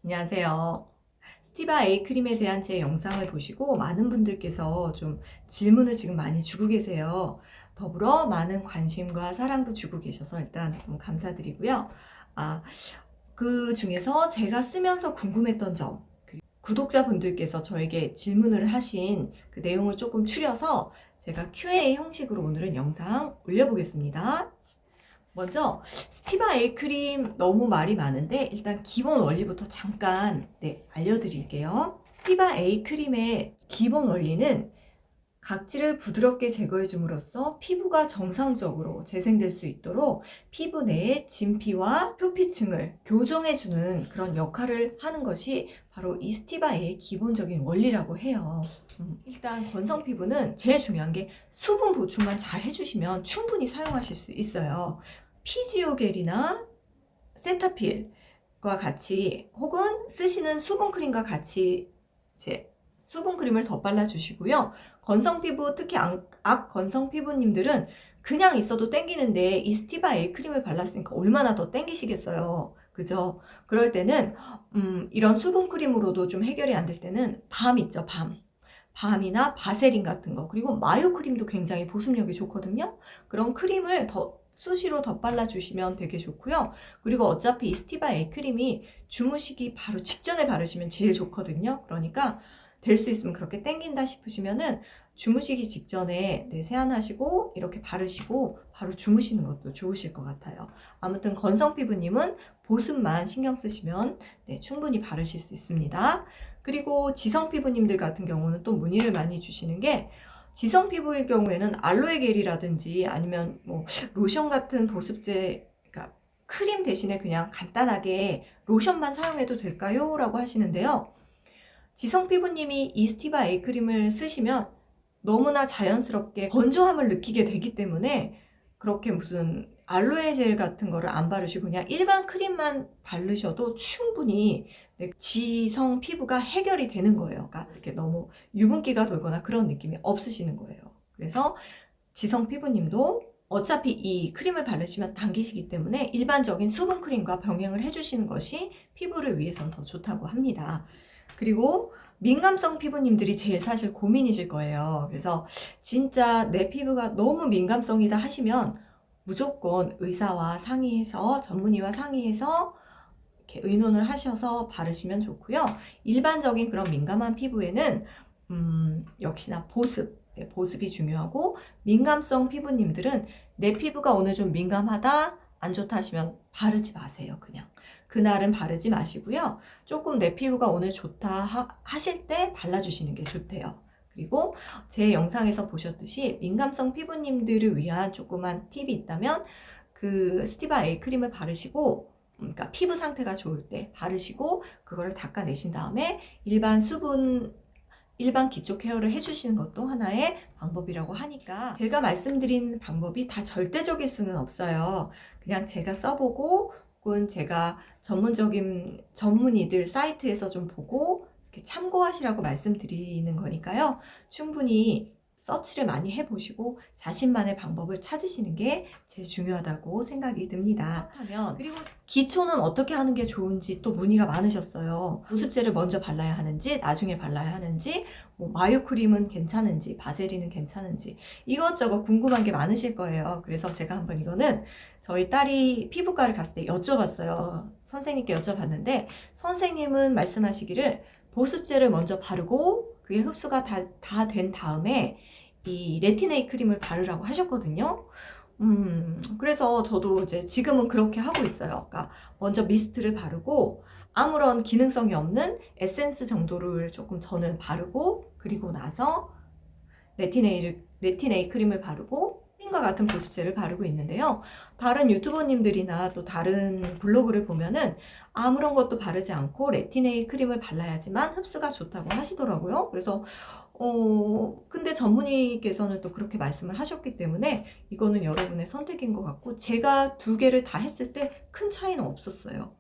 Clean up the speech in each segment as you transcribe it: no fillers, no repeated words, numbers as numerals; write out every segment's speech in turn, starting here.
안녕하세요. 스티바 A 크림에 대한 제 영상을 보시고 많은 분들께서 좀 질문을 지금 많이 주고 계세요. 더불어 많은 관심과 사랑도 주고 계셔서 일단 너무 감사드리고요. 아, 그 중에서 제가 쓰면서 궁금했던 점, 그리고 구독자분들께서 저에게 질문을 하신 그 내용을 조금 추려서 제가 Q&A 형식으로 오늘은 영상 올려보겠습니다. 먼저 스티바 A 크림 너무 말이 많은데 일단 기본 원리부터 잠깐 알려드릴게요. 스티바 A 크림의 기본 원리는 각질을 부드럽게 제거해 줌으로써 피부가 정상적으로 재생될 수 있도록 피부 내의 진피와 표피층을 교정해 주는 그런 역할을 하는 것이 바로 이 스티바 A의 기본적인 원리라고 해요. 일단 건성 피부는 제일 중요한 게 수분 보충만 잘 해주시면 충분히 사용하실 수 있어요. 피지오겔이나 센타필과 같이 혹은 쓰시는 수분크림과 같이 이제 수분크림을 더 발라주시고요. 건성 피부, 특히 악건성 피부님들은 그냥 있어도 땡기는데 이 스티바 A 크림을 발랐으니까 얼마나 더 땡기시겠어요. 그죠? 그럴 때는 이런 수분크림으로도 좀 해결이 안 될 때는 밤 있죠, 밤. 밤이나 바세린 같은 거, 그리고 마요 크림도 굉장히 보습력이 좋거든요. 그런 크림을 더 수시로 덧발라 주시면 되게 좋고요. 그리고 어차피 이 스티바 A 크림이 주무시기 바로 직전에 바르시면 제일 좋거든요. 그러니까 될 수 있으면 그렇게 땡긴다 싶으시면은 주무시기 직전에 세안하시고 이렇게 바르시고 바로 주무시는 것도 좋으실 것 같아요. 아무튼 건성 피부님은 보습만 신경 쓰시면 충분히 바르실 수 있습니다. 그리고 지성 피부님들 같은 경우는 또 문의를 많이 주시는 게, 지성 피부의 경우에는 알로에 겔이라든지 아니면 뭐 로션 같은 보습제, 그러니까 크림 대신에 그냥 간단하게 로션만 사용해도 될까요? 라고 하시는데요. 지성 피부님이 이 스티바 A 크림을 쓰시면 너무나 자연스럽게 건조함을 느끼게 되기 때문에 그렇게 무슨 알로에 젤 같은 거를 안 바르시고 그냥 일반 크림만 바르셔도 충분히 지성 피부가 해결이 되는 거예요. 그러니까 이렇게 너무 유분기가 돌거나 그런 느낌이 없으시는 거예요. 그래서 지성 피부님도 어차피 이 크림을 바르시면 당기시기 때문에 일반적인 수분 크림과 병행을 해주시는 것이 피부를 위해선 더 좋다고 합니다. 그리고 민감성 피부님들이 제일 사실 고민이실 거예요. 그래서 진짜 내 피부가 너무 민감성이다 하시면 무조건 의사와 상의해서, 전문의와 상의해서 이렇게 의논을 하셔서 바르시면 좋고요. 일반적인 그런 민감한 피부에는 역시나 보습이 중요하고, 민감성 피부님들은 내 피부가 오늘 좀 민감하다, 안 좋다 하시면 바르지 마세요. 그냥 그날은 바르지 마시고요. 조금 내 피부가 오늘 좋다 하실 때 발라주시는 게 좋대요. 그리고 제 영상에서 보셨듯이 민감성 피부님들을 위한 조그만 팁이 있다면, 그 스티바 A 크림을 바르시고, 그러니까 피부 상태가 좋을 때 바르시고 그거를 닦아내신 다음에 일반 기초 케어를 해주시는 것도 하나의 방법이라고 하니까, 제가 말씀드린 방법이 다 절대적일 수는 없어요. 그냥 제가 써보고 혹은 제가 전문의들 사이트에서 좀 보고 이렇게 참고하시라고 말씀드리는 거니까요. 충분히 서치를 많이 해보시고 자신만의 방법을 찾으시는 게 제일 중요하다고 생각이 듭니다. 그리고 기초는 어떻게 하는 게 좋은지 또 문의가 많으셨어요. 보습제를 먼저 발라야 하는지 나중에 발라야 하는지, 뭐 마요 크림은 괜찮은지 바세린은 괜찮은지 이것저것 궁금한 게 많으실 거예요. 그래서 제가 한번 이거는 저희 딸이 피부과를 갔을 때 여쭤봤어요. 선생님께 여쭤봤는데 선생님은 말씀하시기를 보습제를 먼저 바르고 그게 흡수가 다 된 다음에 이 레틴 A 크림을 바르라고 하셨거든요. 그래서 저도 이제 지금은 그렇게 하고 있어요. 그러니까 먼저 미스트를 바르고 아무런 기능성이 없는 에센스 정도를 조금 저는 바르고, 그리고 나서 레틴 A 크림을 바르고 크림과 같은 보습제를 바르고 있는데요. 다른 유튜버님들이나 또 다른 블로그를 보면은 아무런 것도 바르지 않고 레틴 A 크림을 발라야지만 흡수가 좋다고 하시더라고요. 그래서 근데 전문의께서는 또 그렇게 말씀을 하셨기 때문에 이거는 여러분의 선택인 것 같고, 제가 두 개를 다 했을 때 큰 차이는 없었어요.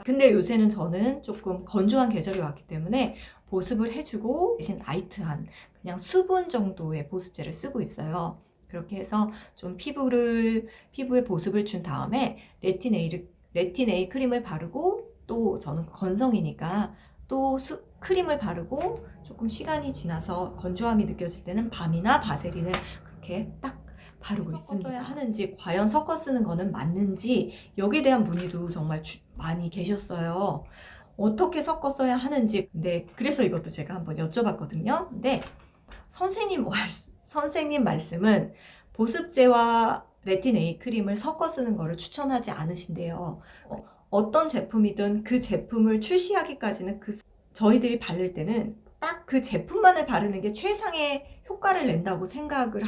근데 요새는 저는 조금 건조한 계절이 왔기 때문에 보습을 해주고 대신 라이트한 그냥 수분 정도의 보습제를 쓰고 있어요. 그렇게 해서 좀 피부에 보습을 준 다음에 레틴 A 크림을 바르고 또 저는 건성이니까 또 크림을 바르고 조금 시간이 지나서 건조함이 느껴질 때는 밤이나 바세린을 그렇게 딱 바르고 있습니다. 섞어야 하는지, 과연 섞어 쓰는 거는 맞는지, 여기에 대한 문의도 정말 많이 계셨어요. 어떻게 섞어 써야 하는지. 근데 그래서 이것도 제가 한번 여쭤봤거든요. 근데 선생님 말씀은 보습제와 레틴 A 크림을 섞어 쓰는 거를 추천하지 않으신대요. 어떤 제품이든 그 제품을 출시하기까지는 저희들이 바를 때는 딱 그 제품만을 바르는 게 최상의 효과를 낸다고 생각을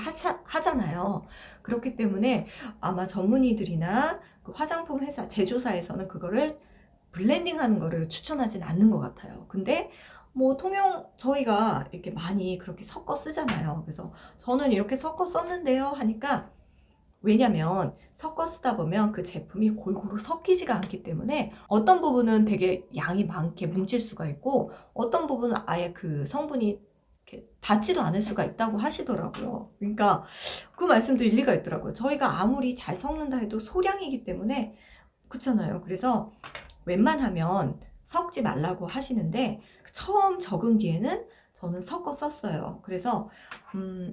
하잖아요. 그렇기 때문에 아마 전문의들이나 그 화장품 회사, 제조사에서는 그거를 블렌딩 하는 거를 추천하진 않는 것 같아요. 근데 뭐 저희가 이렇게 많이 그렇게 섞어 쓰잖아요. 그래서 저는 이렇게 섞어 썼는데요 하니까, 왜냐면 섞어 쓰다 보면 그 제품이 골고루 섞이지가 않기 때문에 어떤 부분은 되게 양이 많게 뭉칠 수가 있고, 어떤 부분은 아예 그 성분이 이렇게 닿지도 않을 수가 있다고 하시더라고요. 그러니까 그 말씀도 일리가 있더라고요. 저희가 아무리 잘 섞는다 해도 소량이기 때문에, 그렇잖아요. 그래서 웬만하면 섞지 말라고 하시는데, 처음 적응기에는 저는 섞어 썼어요. 그래서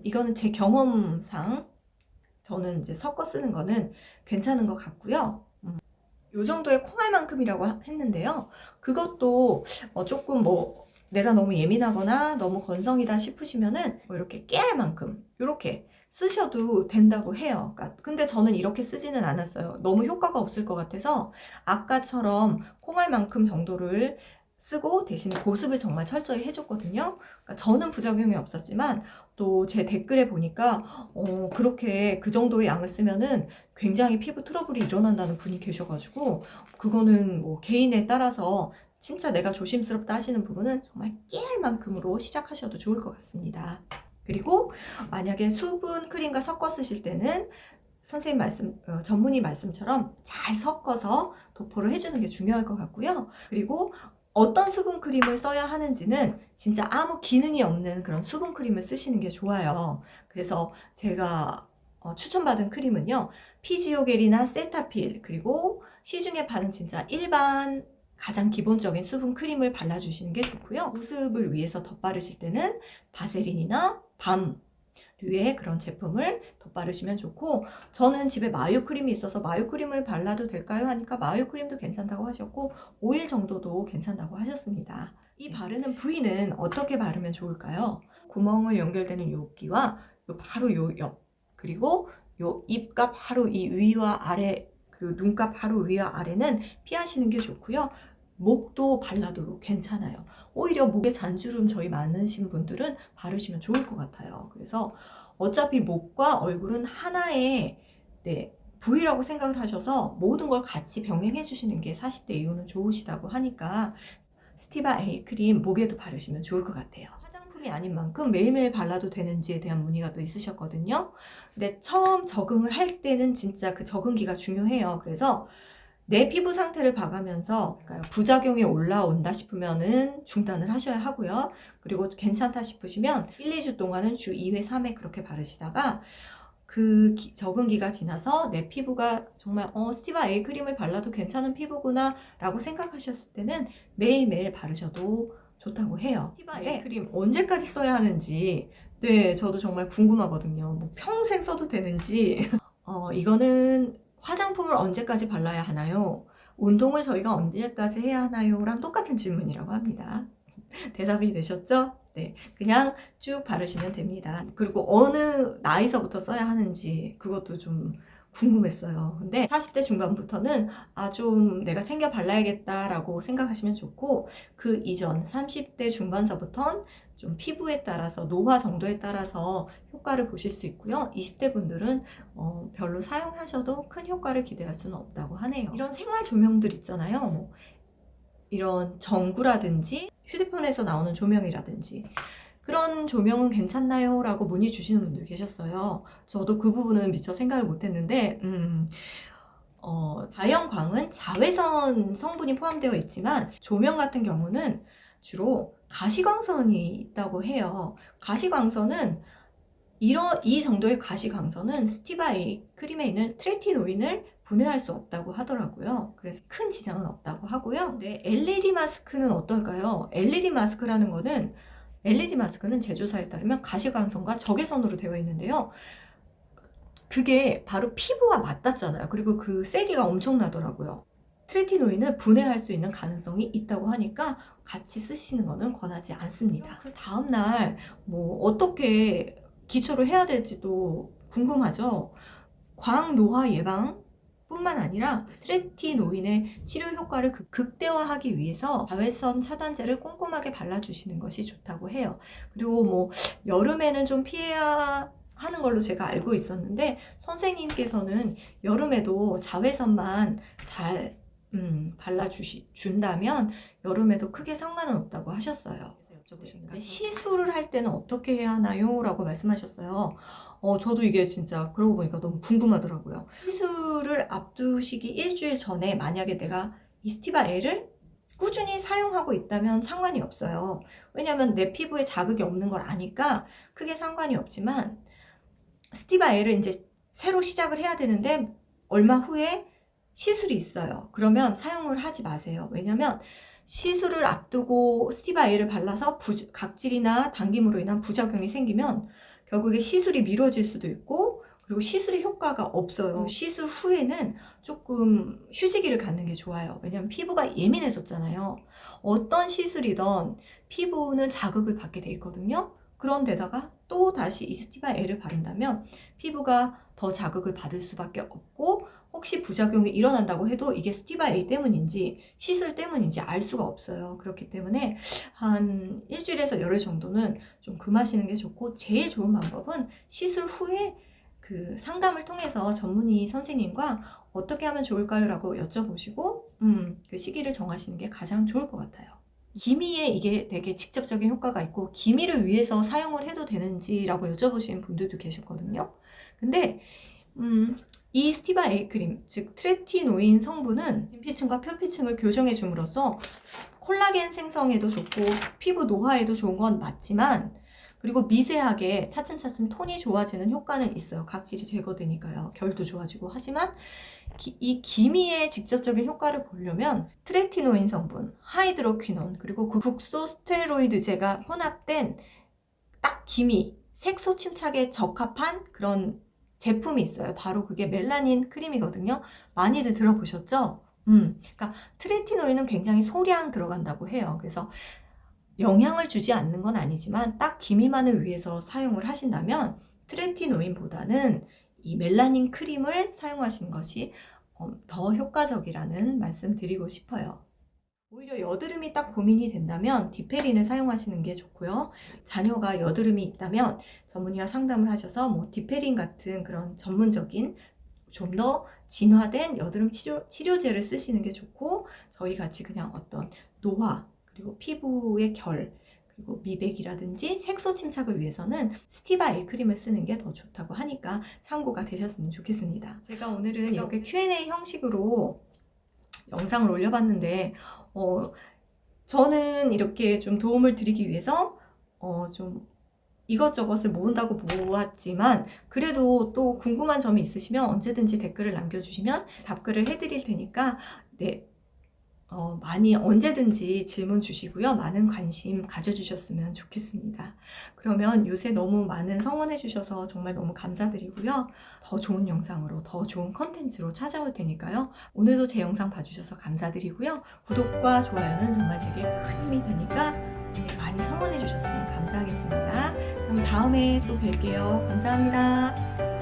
이거는 제 경험상 저는 이제 섞어 쓰는 거는 괜찮은 것 같고요. 요 정도의 콩알만큼이라고 했는데요. 그것도 조금 뭐 내가 너무 예민하거나 너무 건성이다 싶으시면은 뭐 이렇게 깨알만큼 이렇게 쓰셔도 된다고 해요. 그러니까 근데 저는 이렇게 쓰지는 않았어요. 너무 효과가 없을 것 같아서 아까처럼 콩알만큼 정도를 쓰고, 대신 보습을 정말 철저히 해줬거든요. 그러니까 저는 부작용이 없었지만 또 제 댓글에 보니까 그렇게 그 정도의 양을 쓰면은 굉장히 피부 트러블이 일어난다는 분이 계셔가지고, 그거는 뭐 개인에 따라서 진짜 내가 조심스럽다 하시는 부분은 정말 깨알만큼으로 시작하셔도 좋을 것 같습니다. 그리고 만약에 수분 크림과 섞어 쓰실 때는 선생님 전문의 말씀처럼 잘 섞어서 도포를 해주는 게 중요할 것 같고요. 그리고 어떤 수분 크림을 써야 하는지는 진짜 아무 기능이 없는 그런 수분 크림을 쓰시는 게 좋아요. 그래서 제가 추천받은 크림은요, 피지오겔이나 세타필, 그리고 시중에 파는 진짜 일반 가장 기본적인 수분 크림을 발라주시는 게 좋고요. 보습을 위해서 덧바르실 때는 바세린이나 밤류의 그런 제품을 덧바르시면 좋고, 저는 집에 마요 크림이 있어서 마요 크림을 발라도 될까요 하니까 마요 크림도 괜찮다고 하셨고, 오일 정도도 괜찮다고 하셨습니다. 이 바르는 부위는 어떻게 바르면 좋을까요? 구멍을 연결되는 여기와 바로 요 옆, 그리고 요 입가 바로 이 위와 아래, 그리고 눈가 바로 위와 아래는 피하시는 게 좋고요. 목도 발라도 괜찮아요. 오히려 목에 잔주름 저희 많으신 분들은 바르시면 좋을 것 같아요. 그래서 어차피 목과 얼굴은 하나의 부위라고 생각을 하셔서 모든 걸 같이 병행해 주시는 게 40대 이후는 좋으시다고 하니까 스티바 A 크림 목에도 바르시면 좋을 것 같아요. 화장품이 아닌 만큼 매일매일 발라도 되는지에 대한 문의가 또 있으셨거든요. 근데 처음 적응을 할 때는 진짜 그 적응기가 중요해요. 그래서 내 피부 상태를 봐가면서 부작용이 올라온다 싶으면은 중단을 하셔야 하고요. 그리고 괜찮다 싶으시면 1, 2주 동안은 주 2회, 3회 그렇게 바르시다가 그 적응기가 지나서 내 피부가 정말 스티바 A 크림을 발라도 괜찮은 피부구나 라고 생각하셨을 때는 매일매일 바르셔도 좋다고 해요. 스티바 A 크림 언제까지 써야 하는지 저도 정말 궁금하거든요. 뭐 평생 써도 되는지 이거는 화장품을 언제까지 발라야 하나요? 운동을 저희가 언제까지 해야 하나요? 랑 똑같은 질문이라고 합니다. 대답이 되셨죠? 네, 그냥 쭉 바르시면 됩니다. 그리고 어느 나이서부터 써야 하는지 그것도 좀 궁금했어요. 근데 40대 중반부터는 좀 내가 챙겨 발라야겠다라고 생각하시면 좋고, 그 이전 30대 중반서부터는 좀 피부에 따라서 노화 정도에 따라서 효과를 보실 수 있고요. 20대 분들은 별로 사용하셔도 큰 효과를 기대할 수는 없다고 하네요. 이런 생활 조명들 있잖아요. 뭐 이런 전구라든지 휴대폰에서 나오는 조명이라든지 그런 조명은 괜찮나요? 라고 문의 주시는 분들 계셨어요. 저도 그 부분은 미처 생각을 못했는데 다연광은 자외선 성분이 포함되어 있지만 조명 같은 경우는 주로 가시광선이 있다고 해요. 가시광선은 이 정도의 가시광선은 스티바 A 크림에 있는 트레티노인을 분해할 수 없다고 하더라고요. 그래서 큰 지장은 없다고 하고요. 네, LED 마스크는 어떨까요? LED 마스크는 제조사에 따르면 가시광선과 적외선으로 되어 있는데요. 그게 바로 피부와 맞닿잖아요. 그리고 그 세기가 엄청나더라고요. 트레티노인을 분해할 수 있는 가능성이 있다고 하니까 같이 쓰시는 거는 권하지 않습니다. 그 다음날 뭐 어떻게 기초를 해야 될지도 궁금하죠. 광노화 예방 뿐만 아니라 트레티노인의 치료 효과를 극대화하기 위해서 자외선 차단제를 꼼꼼하게 발라주시는 것이 좋다고 해요. 그리고 뭐 여름에는 좀 피해야 하는 걸로 제가 알고 있었는데 선생님께서는 여름에도 자외선만 잘 발라준다면 여름에도 크게 상관은 없다고 하셨어요. 그래서 여쭤보시는데 시술을 할 때는 어떻게 해야 하나요? 라고 말씀하셨어요. 저도 이게 진짜 그러고 보니까 너무 궁금하더라고요. 시술을 앞두시기 일주일 전에 만약에 내가 이 스티바 L을 꾸준히 사용하고 있다면 상관이 없어요. 왜냐면 내 피부에 자극이 없는 걸 아니까 크게 상관이 없지만 스티바 L을 이제 새로 시작을 해야 되는데 얼마 후에 시술이 있어요. 그러면 사용을 하지 마세요. 왜냐면 시술을 앞두고 스티바 L을 발라서 각질이나 당김으로 인한 부작용이 생기면 결국에 시술이 미뤄질 수도 있고 그리고 시술의 효과가 없어요. 시술 후에는 조금 휴지기를 갖는 게 좋아요. 왜냐면 피부가 예민해졌잖아요. 어떤 시술이든 피부는 자극을 받게 돼 있거든요. 그런데다가 또 다시 이 스티바 L을 바른다면 피부가 더 자극을 받을 수밖에 없고 혹시 부작용이 일어난다고 해도 이게 스티바 A 때문인지 시술 때문인지 알 수가 없어요. 그렇기 때문에 한 일주일에서 열흘 정도는 좀 금하시는 게 좋고 제일 좋은 방법은 시술 후에 그 상담을 통해서 전문의 선생님과 어떻게 하면 좋을까요? 라고 여쭤보시고 그 시기를 정하시는 게 가장 좋을 것 같아요. 기미에 이게 되게 직접적인 효과가 있고 기미를 위해서 사용을 해도 되는지라고 여쭤보시는 분들도 계셨거든요. 근데 이 스티바 A 크림, 즉 트레티노인 성분은 진피층과 표피층을 교정해 줌으로써 콜라겐 생성에도 좋고 피부 노화에도 좋은 건 맞지만 그리고 미세하게 차츰차츰 톤이 좋아지는 효과는 있어요. 각질이 제거되니까요. 결도 좋아지고 하지만 이 기미의 직접적인 효과를 보려면 트레티노인 성분, 하이드로퀴논 그리고 그 국소스테로이드제가 혼합된 딱 기미, 색소 침착에 적합한 그런 제품이 있어요. 바로 그게 멜라닌 크림이거든요. 많이들 들어보셨죠? 그러니까 트레티노인은 굉장히 소량 들어간다고 해요. 그래서 영향을 주지 않는 건 아니지만 딱 기미만을 위해서 사용을 하신다면 트레티노인보다는 이 멜라닌 크림을 사용하시는 것이 더 효과적이라는 말씀 드리고 싶어요. 오히려 여드름이 딱 고민이 된다면 디페린을 사용하시는 게 좋고요. 자녀가 여드름이 있다면 전문의와 상담을 하셔서 뭐 디페린 같은 그런 전문적인 좀 더 진화된 여드름 치료제를 쓰시는 게 좋고 저희 같이 그냥 어떤 노화 그리고 피부의 결 그리고 미백이라든지 색소 침착을 위해서는 스티바 A 크림을 쓰는 게 더 좋다고 하니까 참고가 되셨으면 좋겠습니다. 제가 오늘은 이렇게 Q&A 형식으로 영상을 올려봤는데 저는 이렇게 좀 도움을 드리기 위해서 좀 이것저것을 모은다고 모았지만 그래도 또 궁금한 점이 있으시면 언제든지 댓글을 남겨주시면 답글을 해드릴 테니까 네, 많이 언제든지 질문 주시고요. 많은 관심 가져주셨으면 좋겠습니다. 그러면 요새 너무 많은 성원해 주셔서 정말 너무 감사드리고요. 더 좋은 영상으로 더 좋은 컨텐츠로 찾아올 테니까요. 오늘도 제 영상 봐주셔서 감사드리고요. 구독과 좋아요는 정말 제게 큰 힘이 되니까 많이 성원해 주셨으면 감사하겠습니다. 그럼 다음에 또 뵐게요. 감사합니다.